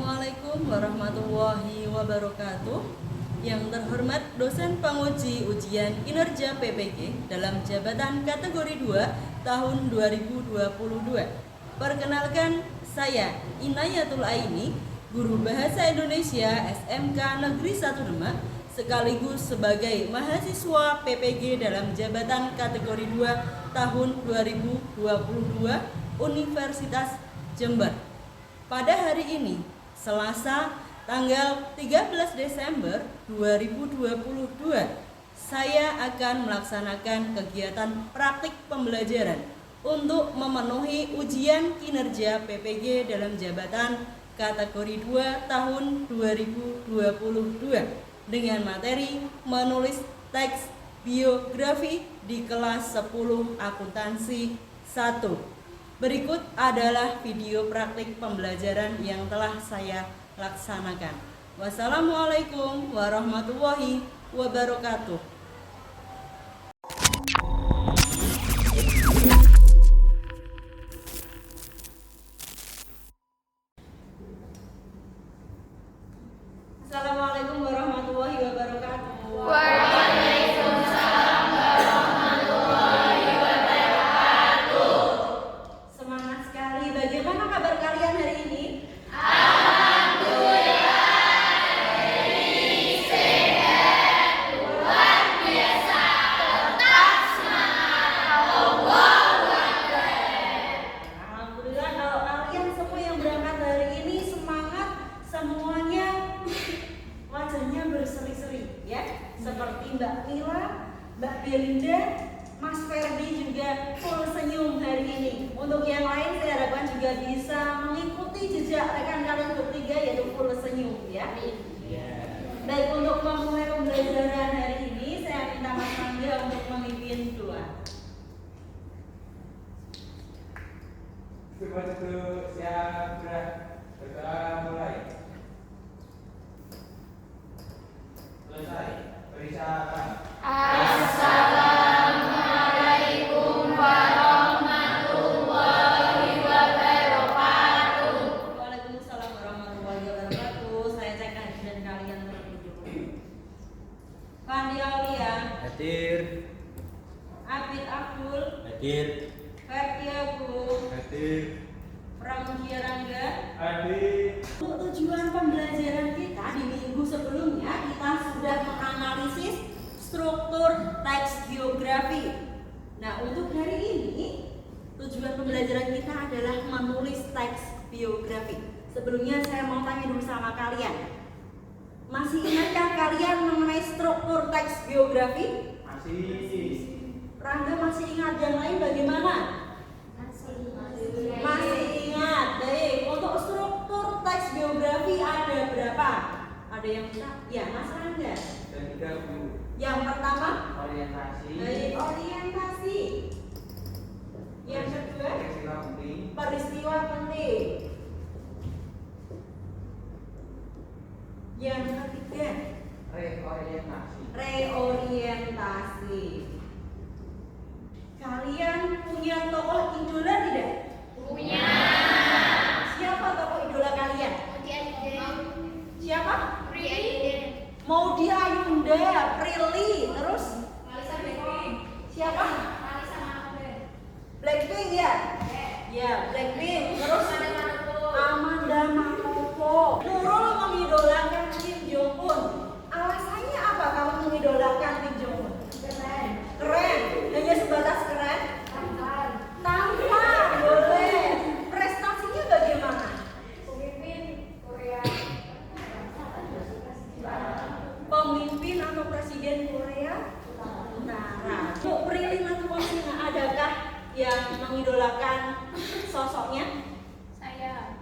Assalamualaikum warahmatullahi wabarakatuh. Yang terhormat dosen penguji ujian kinerja PPG dalam jabatan kategori 2 tahun 2022. Perkenalkan, saya Inayatul Aini, guru Bahasa Indonesia SMK Negeri 1 Demak, sekaligus sebagai mahasiswa PPG dalam jabatan kategori 2 tahun 2022 Universitas Jember. Pada hari ini, Selasa, tanggal 13 Desember 2022, saya akan melaksanakan kegiatan praktik pembelajaran untuk memenuhi ujian kinerja PPG dalam jabatan kategori 2 tahun 2022 dengan materi menulis teks biografi di kelas 10 akuntansi 1. Berikut adalah video praktik pembelajaran yang telah saya laksanakan. Wassalamualaikum warahmatullahi wabarakatuh. Assalamualaikum warahmatullahi wabarakatuh. Waalaikumsalam warahmatullahi wabarakatuh. Semangat sekali. Bagaimana kabar kalian hari ini? Alhamdulillah, baik, sehat, luar biasa, tetap semangat. Allahu Akbar. Alhamdulillah, kalau kalian semua yang berangkat hari ini semangat, semuanya wajahnya berseri-seri ya, seperti Mbak Mila, Mbak Belinda, Mas Ferdi juga full senyum hari ini. Untuk yang lain saya harapkan juga bisa mengikuti jejak rekan kalian bertiga yaitu full senyum ya. Baik, untuk memulai pembelajaran hari ini saya minta Mas Angga untuk memimpin doa. Siap, gerak, berdoa mulai. Selesai, periksa. Assalamualaikum warahmatullahi wabarakatuh. Waalaikumsalam warahmatullahi wabarakatuh. Saya cek kajian kalian terlebih dulu. Fandi Aulia, Hadir. Abid Abdul, Hadir. Ferdi Agung, Hadir. Pramudia Rangga. Hadir. Untuk tujuan pembelajaran kita di minggu sebelumnya kita sudah menganalisis struktur teks biografi. Nah, untuk hari ini tujuan pembelajaran kita adalah menulis teks biografi. Sebelumnya saya mau tanya dulu sama kalian. Masih ingatkah kalian mengenai struktur teks biografi? Masih. Rangga masih ingat, yang lain bagaimana? Masih ingat. Baik, untuk struktur teks biografi ada berapa? Ada yang bisa? Ya, Mas Rangga. Dan 30. Yang pertama, Orientasi. baik, orientasi. Yang kedua, Peristiwa penting. peristiwa penting. Yang ketiga, Reorientasi. reorientasi. Kalian punya tokoh idola tidak? Punya. Siapa tokoh idola kalian? Siapa? Maudy Ayunda, Prilly, terus siapa? Blackpink ya? Ya, Blackpink. Terus Amanda Manopo. Nurul mengidolakan Kim Jong Un. Alasannya apa kamu mengidolakan Kim Jong Un? Keren. Hanya sebatas keren? Tampan. Boleh. Prestasinya bagaimana? Pemimpin atau presiden Korea Utara. Bu Prilly Latuconsina, adakah yang mengidolakan sosoknya? Saya.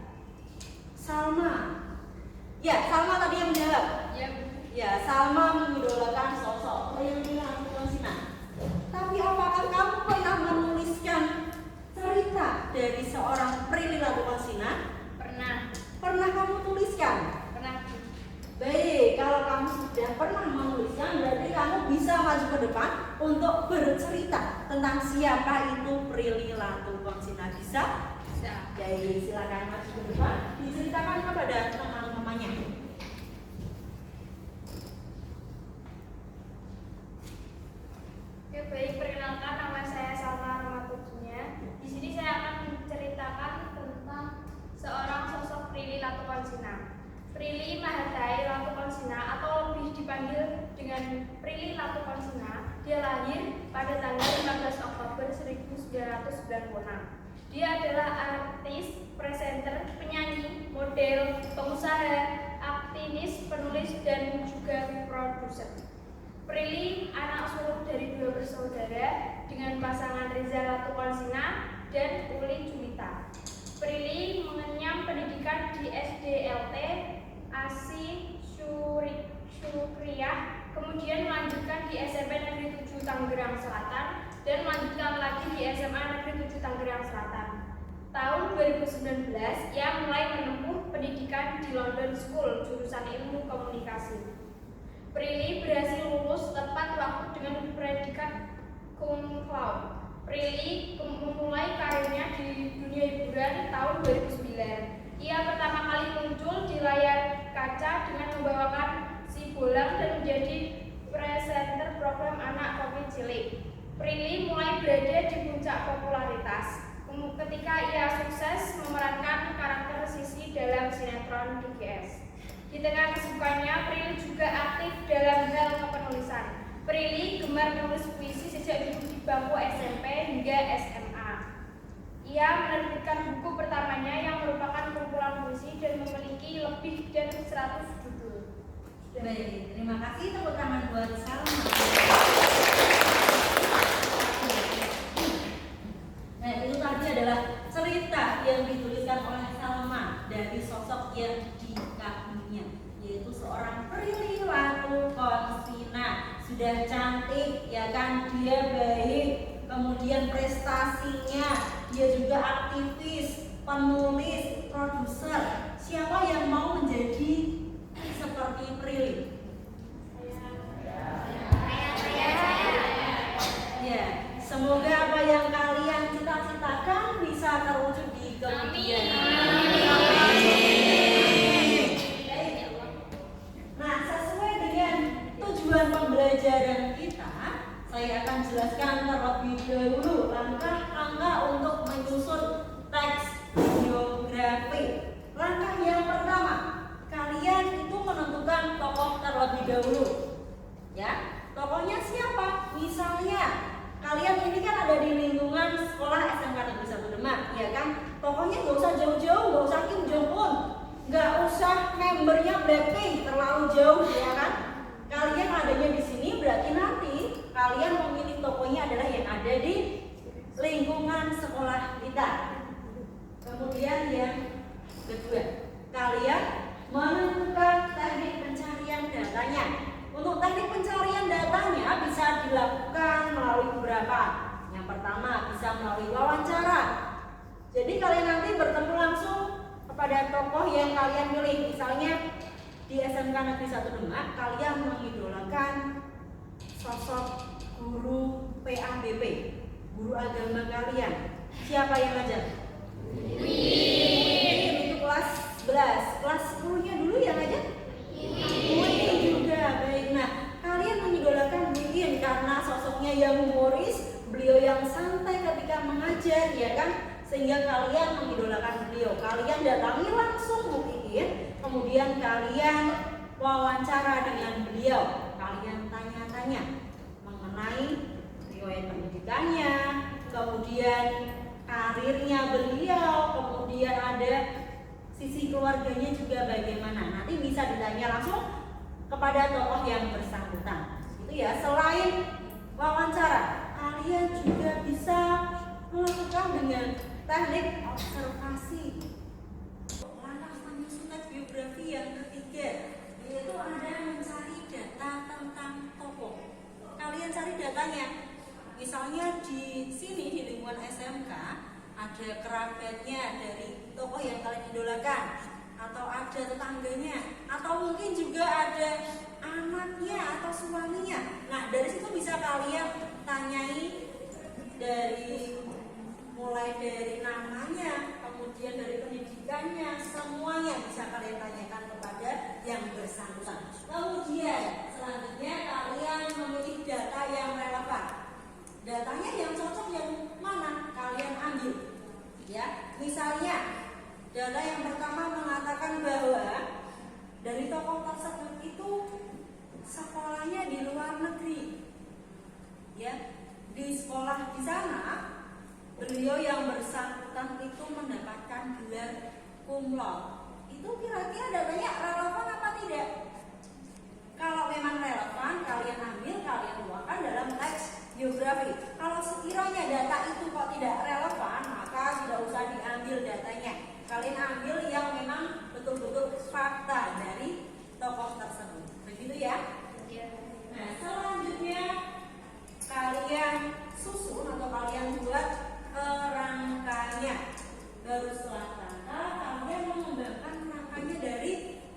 Salma. Ya, Salma tadi yang menjawab. Ya, Salma mengidolakan sosok Prilly Latuconsina. Tapi apakah kamu pernah menuliskan cerita dari seorang Prilly Latuconsina? Pernah. Pernah kamu tuliskan? Pernah. Baik, kalau kamu sudah pernah menuliskan, berarti kamu bisa maju ke depan untuk bercerita tentang siapa itu Prilly Latuconsina. Bisa? Bisa. Jadi silakan maju ke depan, diceritakan kepada teman Latukonsina. Prilly Mahathai Latukonsina atau lebih dipanggil dengan Prilly Latukonsina, dia lahir pada tanggal 15 Oktober 1996. Dia adalah artis, presenter, penyanyi, model, pengusaha, aktivis, penulis, dan juga produser. Prilly anak sulung dari 2 bersaudara dengan pasangan Reza Latukonsina dan Uli Julita. Prilly mengenyam pendidikan di SDLT Asi Syukriyah, kemudian melanjutkan di SMP Negeri 7 Tangerang Selatan dan melanjutkan lagi di SMA Negeri 7 Tangerang Selatan. Tahun 2019, ia mulai menempuh pendidikan di London School jurusan Ilmu Komunikasi. Prilly berhasil lulus tepat waktu dengan predikat cum laude. Prilly memulai karirnya di dunia hiburan tahun 2009. Ia pertama kali muncul di layar kaca dengan membawakan Si Bolang dan menjadi presenter program Anak Kopi Cilik. Prilly mulai berada di puncak popularitas ketika ia sukses memerankan karakter Sisi dalam sinetron DGS. Di tengah kesibukannya, Prilly juga aktif dalam hal kepenulisan. Prilly gemar menulis puisi sejak duduk di bangku SMP hingga SMA. Ia menerbitkan buku pertamanya yang merupakan kumpulan puisi dan memiliki lebih dari 100 judul. Baik, terima kasih, tepuk tangan buat Salma. Nah, itu tadi adalah cerita yang dituliskan oleh Salma dari sosok yang dikaguminya, yaitu seorang Prilly Latukonsina. Sudah cantik, ya kan? Dia baik, kemudian prestasinya, dia juga aktivis, penulis, produser. Siapa yang mau menjadi seperti Prilly? Ya, semoga apa yang kalian cita-citakan bisa terwujud di kemudian hari. Nah, sesuai dengan tujuan pembelajaran kita, saya akan jelaskan terlebih dahulu langkah-langkah untuk menyusun teks biografi. Langkah yang pertama, kalian itu menentukan tokoh terlebih dahulu. Ya, tokohnya siapa? Misalnya, kalian ini kan ada di lingkungan sekolah SMK Negeri 1 Demak, ya kan? Tokohnya nggak usah jauh-jauh, nggak usah Kim Jong Un, nggak usah membernya Blackpink terlalu jauh, ya kan? Kalian adanya di sini berarti nanti kalian memilih tokohnya adalah yang ada di lingkungan sekolah kita. Kemudian yang kedua, kalian menentukan teknik pencarian datanya. Untuk teknik pencarian datanya bisa dilakukan melalui beberapa. Yang pertama bisa melalui wawancara. Jadi kalian nanti bertemu langsung kepada tokoh yang kalian pilih. Misalnya di SMK Negeri 1 Demak, kalian mengidolakan sosok guru PABP, guru agama kalian. Siapa yang ngajar? Itu kelas 11. Kelas 10-nya dulu yang ngajar? Wih juga, baik. Nah, kalian mengidolakan Wiin karena sosoknya yang humoris, beliau yang santai ketika mengajar, ya kan? Sehingga kalian mengidolakan beliau. Kalian datangi langsung Bu Wiin, kemudian kalian wawancara dengan beliau. Kalian tanya-tanya mengenai riwayat pendidikannya, kemudian karirnya beliau, kemudian ada sisi keluarganya juga bagaimana. Nanti bisa ditanya langsung kepada tokoh yang bersangkutan. Itu ya. Selain wawancara, kalian juga bisa melakukan dengan teknik observasi. Langkah menyusun teks biografi yang ketiga, yaitu Anda mencari data tentang tokoh. Kalian cari datanya. Misalnya di sini di lingkungan SMK ada kerabatnya dari tokoh yang kalian idolakan, atau ada tetangganya, atau mungkin juga ada anaknya atau suaminya. Nah, dari situ bisa kalian tanyai mulai dari namanya, kemudian dari pendidikannya, semuanya bisa kalian tanyakan kepada yang bersangkutan. Kemudian selanjutnya kalian memilih data yang relevan. Datanya yang cocok yang mana kalian ambil. Ya, misalnya Data yang pertama mengatakan bahwa dari tokoh tersebut itu sekolahnya di luar negeri. Ya, di sekolah di sana beliau yang bersangkutan itu mendapatkan gelar cum laude. Itu kira-kira datanya relevan apa tidak? Kalau memang relevan, kalian ambil, kalian tuangkan dalam teks biografi. Kalau sekiranya data itu kok tidak relevan, maka tidak usah diambil datanya. Kalian ambil yang memang betul-betul fakta dari tokoh tersebut. Begitu ya? Nah, selanjutnya kalian susun atau kalian buat kerangkanya. Baru setelah kerangka, kalian mengembangkan kerangkanya dari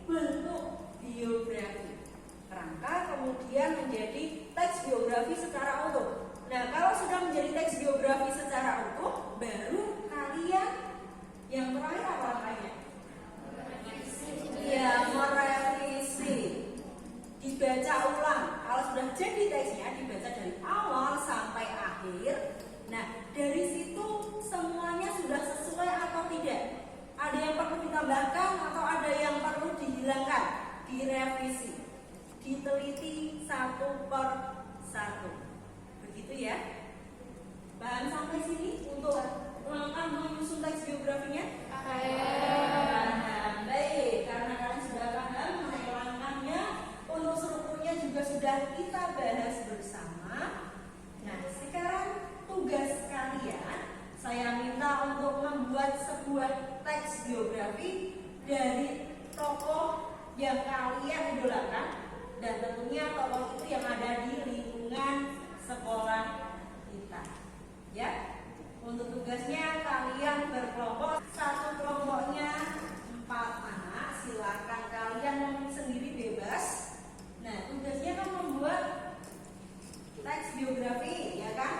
bentuk biografi. Kerangka kemudian menjadi teks biografi secara utuh. Nah, kalau sudah menjadi teks biografi secara utuh, baru kalian yang terakhir apa langkahnya? Ya, merevisi. Dibaca ulang. Kalau sudah jadi teksnya, dibaca dari awal sampai akhir. Nah, dari situ semuanya sudah sesuai atau tidak? Ada yang perlu ditambahkan atau ada yang perlu dihilangkan? Direvisi, diteliti satu per satu. Begitu ya. Paham sampai sini untuk langkah menyusun teks biografinya? Paham. Baik, karena kalian sudah paham mengenai langkahnya, untuk strukturnya juga sudah kita bahas bersama. Nah, sekarang tugas kalian, saya minta untuk membuat sebuah teks biografi dari tokoh yang kalian idolakan, dan tentunya tokoh itu yang ada di lingkungan sekolah kita. Ya, untuk tugasnya kalian berkelompok, satu kelompoknya 4 anak. Silakan kalian memilih sendiri, bebas. Nah, tugasnya kan membuat teks biografi, ya kan?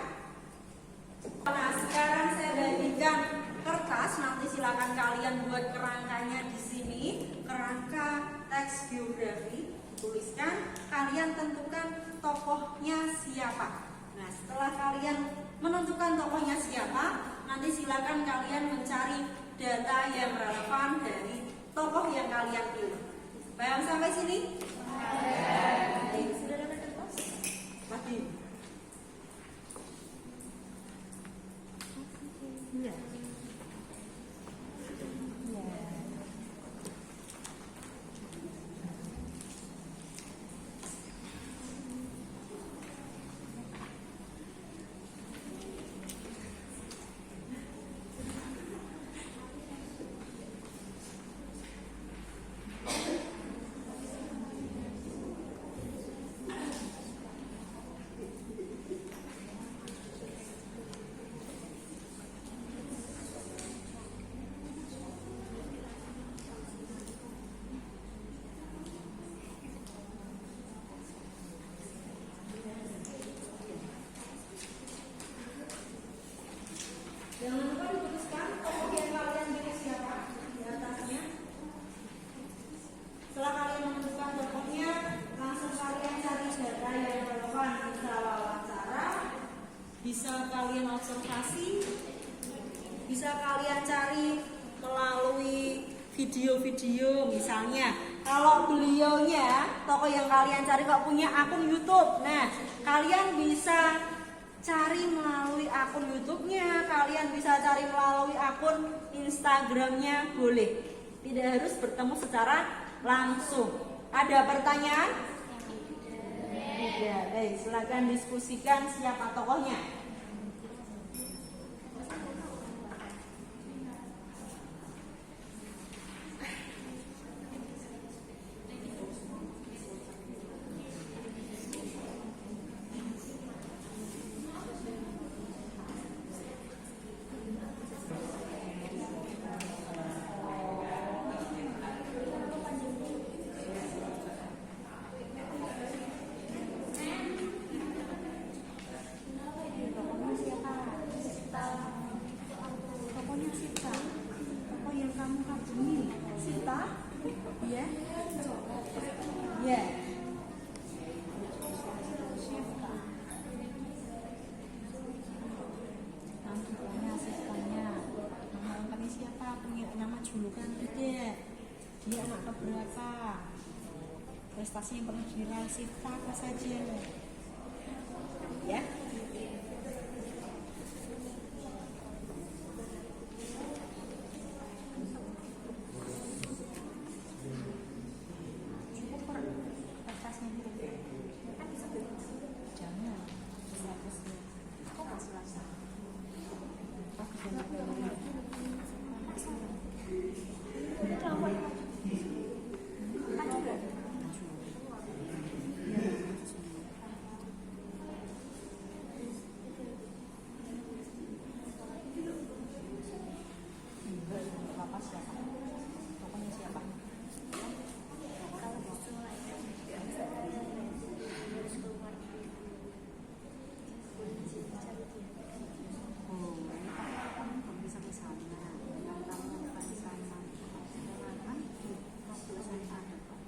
Nah, sekarang saya bagikan kertas, nanti silakan kalian buat kerangkanya di sini, kerangka teks biografi. Tuliskan, kalian tentukan tokohnya siapa. Nah, setelah kalian menentukan tokohnya siapa, nanti silakan kalian mencari data yang relevan dari tokoh yang kalian pilih. Paham sampai sini? Baik, sudah dapat kertas? Pasti. Iya. Jangan lupa dituliskan tokoh yang kalian pilih siapa di atasnya. Setelah kalian menentukan tokohnya, langsung kalian cari data yang relevan. Bisa wawancara, bisa kalian observasi, bisa kalian cari melalui video-video. Misalnya, kalau beliaunya, tokoh yang kalian cari kok punya akun YouTube, nah kalian bisa cari melalui akun YouTube-nya, kalian bisa cari melalui akun Instagram-nya, boleh. Tidak harus bertemu secara langsung. Ada pertanyaan? Tidak. Baik, silakan diskusikan siapa tokohnya. berapa, prestasi yang pernah diraih Sifta apa saja, ya. Cukup per prestasinya gitu. Kan bisa jangan bisa terus. Kok kasih rasa? Oh, kebenaran. Udah terlalu kan juga. Bapak siapa? Tokohnya siapa? Oh, ini kan bisa ke sana. Yang kamu bukan di sana. Kan tulisan ada kok.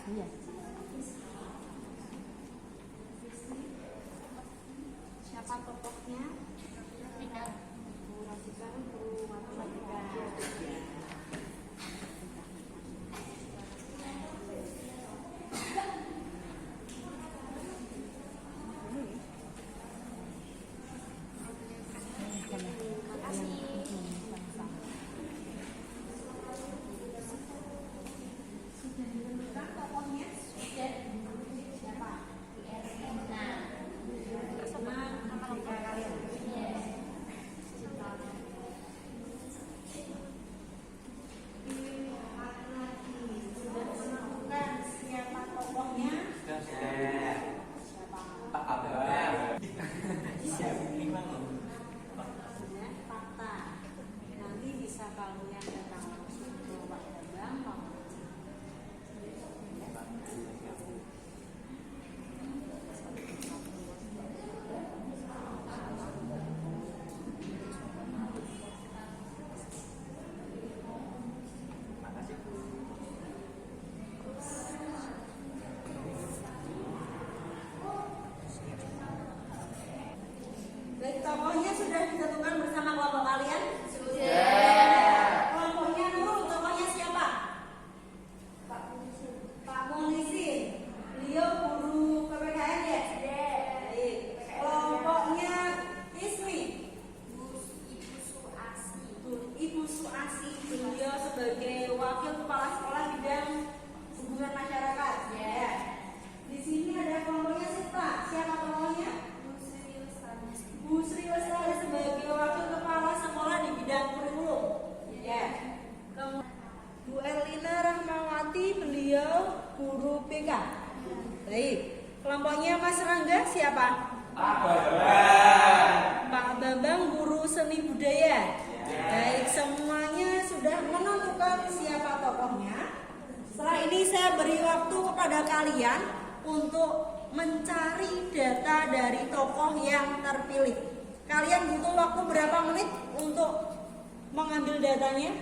Iya. Siapa tokohnya? Tidak. Bu Rafika, Bu Matematika. Nanti bisa kalian datang langsung ke Pak Bambang. Baik, tokohnya sudah ditentukan bersama kelompok kalian? Sudah. Kelompoknya Nurul, tokohnya siapa? Pak Munisin. Beliau guru PPKN ya? Baik. Kelompoknya Ismi. Ibu Suasi. Beliau sebagai wakil kepala sekolah bidang hubungan masyarakat. Ya. Di sini ada kelompoknya Sifta. Siapa tokohnya? Bu Sri Lestari sebagai wakil kepala sekolah di bidang kurikulum. Ya. Bu Erlina Rahmawati, beliau guru BK. Baik. Kelompoknya Mas Rangga siapa? Pak Bambang. Pak Bambang guru seni budaya. Baik, semuanya sudah menentukan siapa tokohnya. Setelah ini saya beri waktu kepada kalian untuk mencari data dari tokoh yang terpilih. Kalian butuh waktu berapa menit untuk mengambil datanya?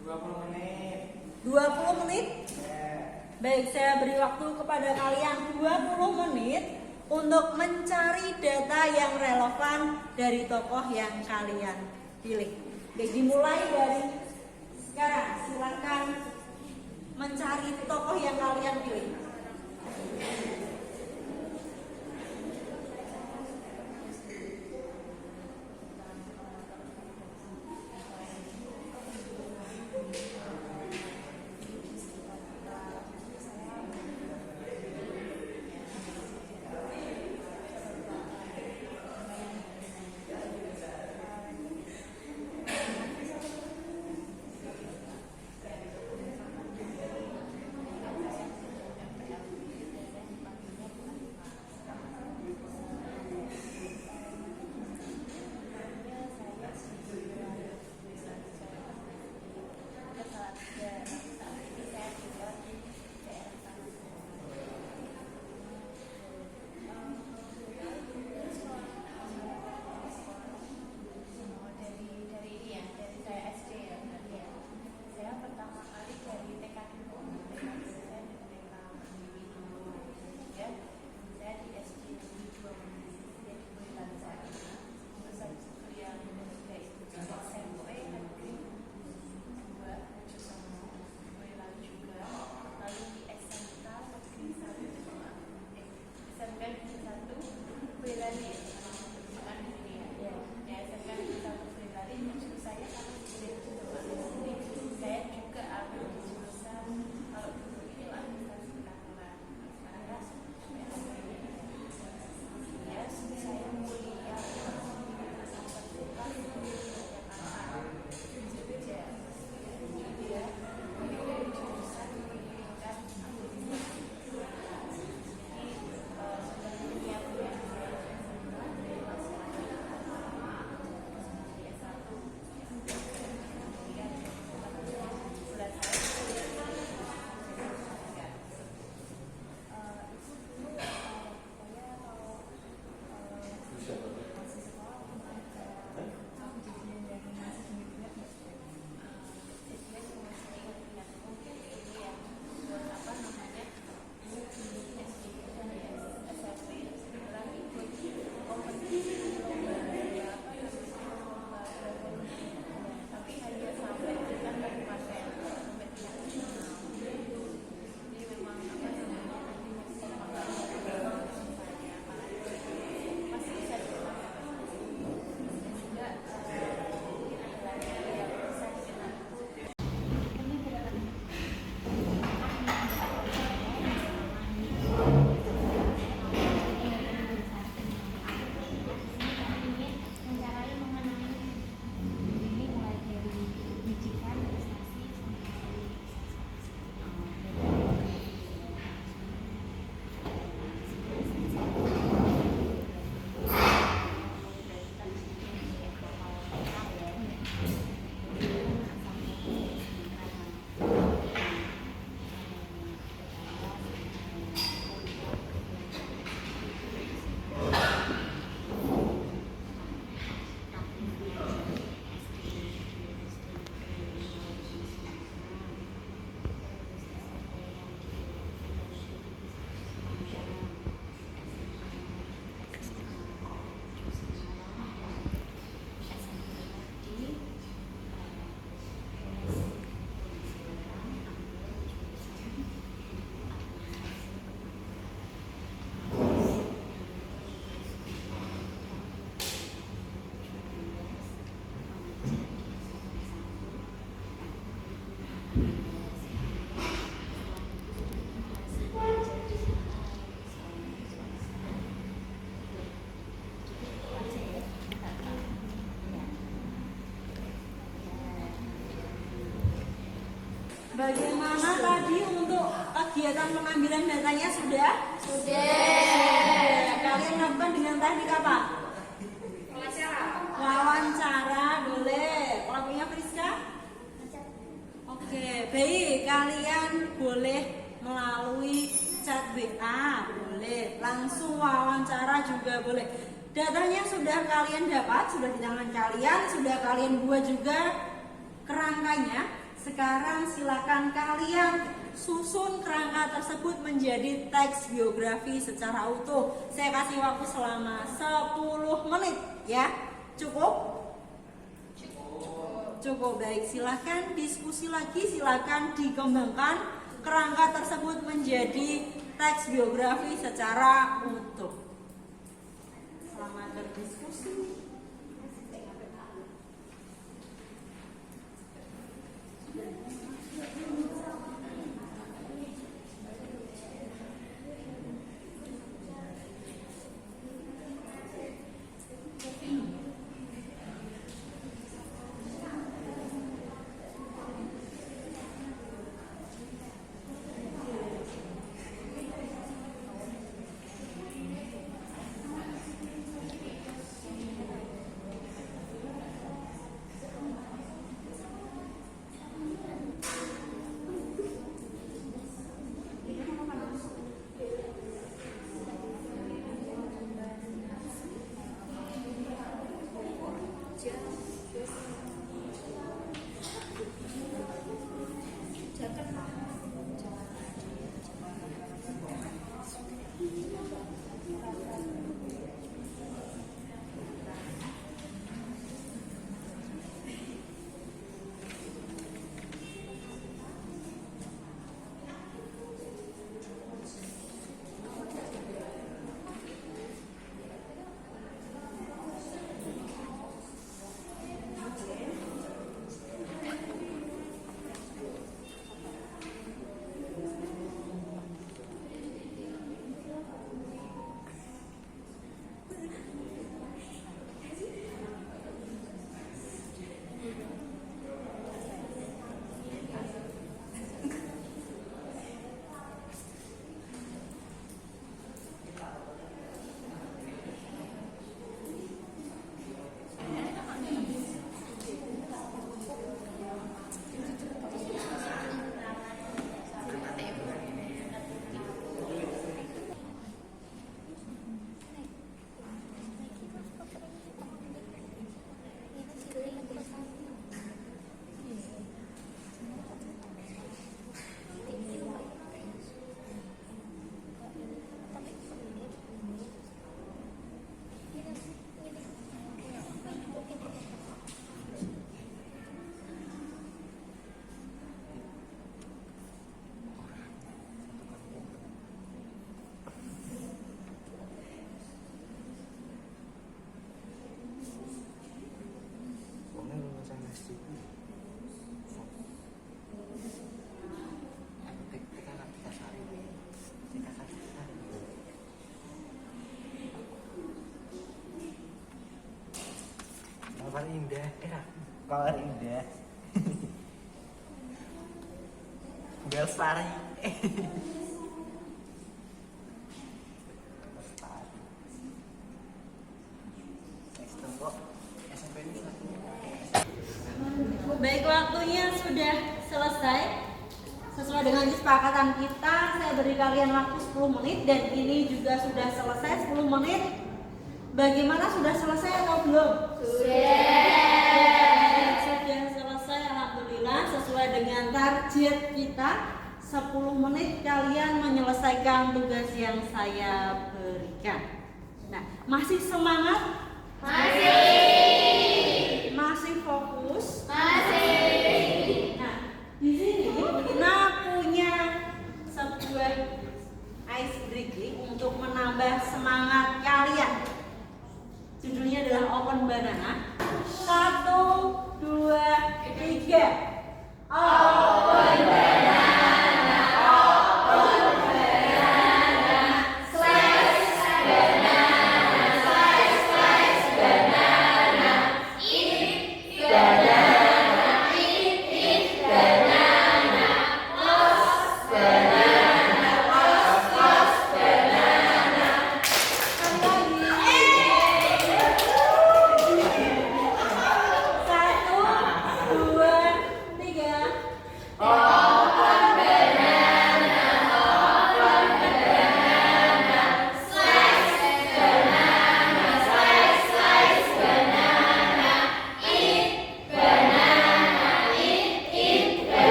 20 menit. 20 menit? Baik, saya beri waktu kepada kalian 20 menit untuk mencari data yang relevan dari tokoh yang kalian pilih. Baik, dimulai dari sekarang. Silakan mencari tokoh yang kalian pilih. Bagaimana tadi untuk kegiatan pengambilan datanya sudah? Kalian lakukan dengan teknik apa? Wawancara, boleh. Pelakunya Friska? Oke, baik. Kalian boleh melalui chat WA, boleh. Langsung wawancara juga boleh. Datanya sudah kalian dapat, sudah di tangan kalian, sudah kalian buat juga kerangkanya. Sekarang silakan kalian susun kerangka tersebut menjadi teks biografi secara utuh. Saya kasih waktu selama 10 menit ya. Cukup? Cukup, baik. Silakan diskusi lagi, silakan dikembangkan kerangka tersebut menjadi teks biografi secara utuh. Selamat berdiskusi. Kolor indah, kolor indah. Belstari. Baik, waktunya sudah selesai. Sesuai dengan kesepakatan kita, saya beri kalian waktu 10 menit dan ini juga sudah selesai 10 menit. Bagaimana, sudah selesai atau belum? Sudah selesai, alhamdulillah. Sesuai dengan target kita, 10 menit kalian menyelesaikan tugas yang saya berikan. Nah, masih semangat? Masih fokus? Nah, di sini kita punya sebuah ice breaking untuk menambah semangat kalian. Judulnya adalah Open Banana. 1, 2, 3. Open banana, open banana, slice banana, slice banana, eat banana, eat banana,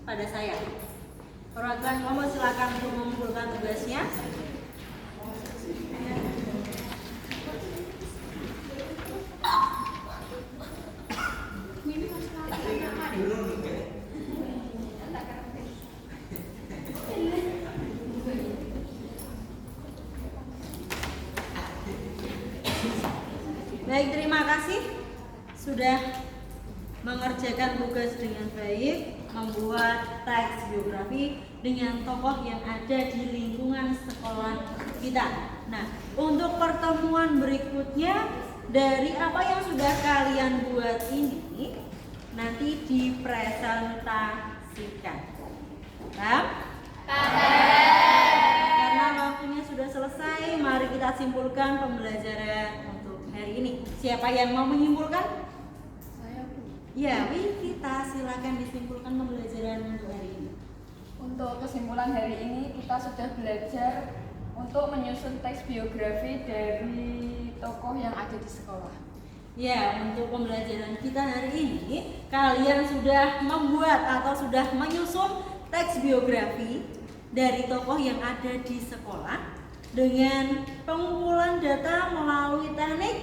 pada saya. Perwakilan kelompok silakan untuk mengumpulkan tugasnya. Baik, terima kasih sudah mengerjakan tugas dengan baik, membuat teks biografi dengan tokoh yang ada di lingkungan sekolah kita. Nah, untuk pertemuan berikutnya dari apa yang sudah kalian buat ini nanti dipresentasikan. Paham? Karena waktunya sudah selesai, mari kita simpulkan pembelajaran untuk hari ini. Siapa yang mau menyimpulkan? Saya, Bu. Ya, kita silakan disimpulkan pembelajaran untuk hari ini. Untuk kesimpulan hari ini kita sudah belajar untuk menyusun teks biografi dari tokoh yang ada di sekolah. Ya, untuk pembelajaran kita hari ini, kalian sudah membuat atau sudah menyusun teks biografi dari tokoh yang ada di sekolah dengan pengumpulan data melalui teknik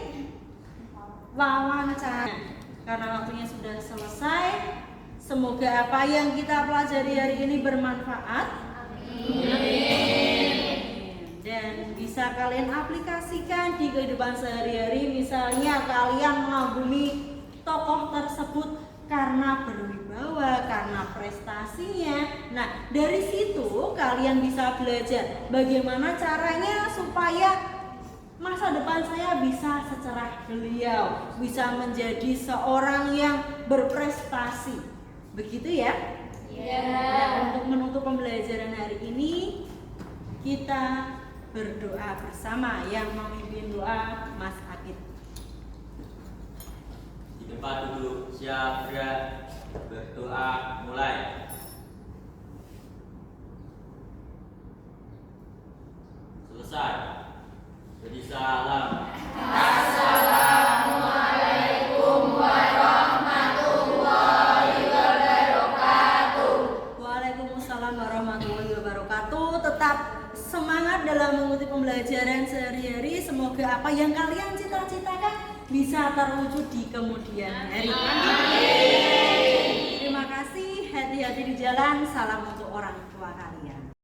wawancara. Karena waktunya sudah selesai, semoga apa yang kita pelajari hari ini bermanfaat. Dan bisa kalian aplikasikan di kehidupan sehari-hari. Misalnya kalian mengagumi tokoh tersebut karena berwibawa, karena prestasinya. Nah, dari situ kalian bisa belajar bagaimana caranya supaya masa depan saya bisa secerah beliau, bisa menjadi seorang yang berprestasi. Begitu ya? Nah, untuk menutup pembelajaran hari ini, kita berdoa bersama. Yang memimpin doa Mas Akid. Di tempat duduk, siap gerak, berdoa mulai. Selesai. Jadi salam. Waalaikumsalam warahmatullahi wabarakatuh. Tetap semangat dalam mengikuti pembelajaran sehari-hari. Semoga apa yang kalian cita-citakan bisa terwujud di kemudian hari. Terima kasih. Hati-hati di jalan. Salam untuk orang tua kalian.